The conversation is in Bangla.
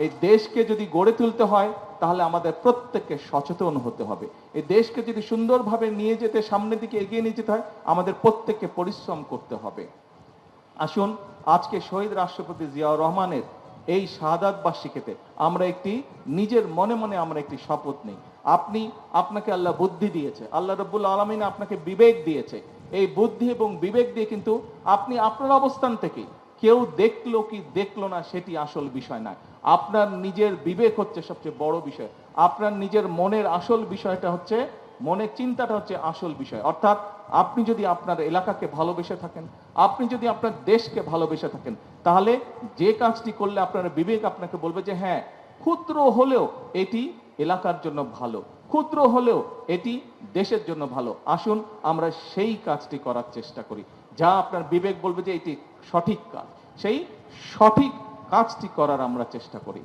এই দেশকে যদি গড়ে তুলতে হয় তাহলে আমাদের প্রত্যেককে সচেতন হতে হবে। এই দেশকে যদি সুন্দরভাবে নিয়ে যেতে, সামনের দিকে এগিয়ে নিয়ে যেতে হয়, আমাদের প্রত্যেককে পরিশ্রম করতে হবে। আসুন আজকে শহীদ রাষ্ট্রপতি জিয়াউর রহমানের এই শাহাদাত বার্ষিকীতে আমরা একটি নিজের মনে মনে আমরা একটি শপথ নিই। আপনাকে আল্লাহ বুদ্ধি দিয়েছে, আল্লাহ রাব্বুল আলামিন আপনাকে বিবেক দিয়েছে। এই বুদ্ধি এবং বিবেক দিয়ে কিন্তু আপনি আপনার অবস্থান থেকে, কেউ দেখলো কি দেখলো না সেটি আসল বিষয় নয়, আপনার নিজের বিবেক হচ্ছে সবচেয়ে বড় বিষয়। আপনার নিজের মনের আসল বিষয়টা হচ্ছে, মনের চিন্তাটা হচ্ছে আসল বিষয়। অর্থাৎ আপনি যদি আপনার এলাকাকে ভালোবেসে থাকেন, আপনি যদি আপনার দেশকে ভালোবেসে থাকেন, তাহলে যে কাজটি করলে আপনার বিবেক আপনাকে বলবে যে হ্যাঁ, ক্ষুদ্র হলেও এটি এলাকার জন্য ভালো, ক্ষুদ্র হলেও এটি দেশের জন্য ভালো। আসুন আমরা সেই কাজটি করার চেষ্টা করি, যা আপনার বিবেক বলবে যে এটি সঠিক কাজ, সেই সঠিক কাজটি করার আমরা চেষ্টা করি।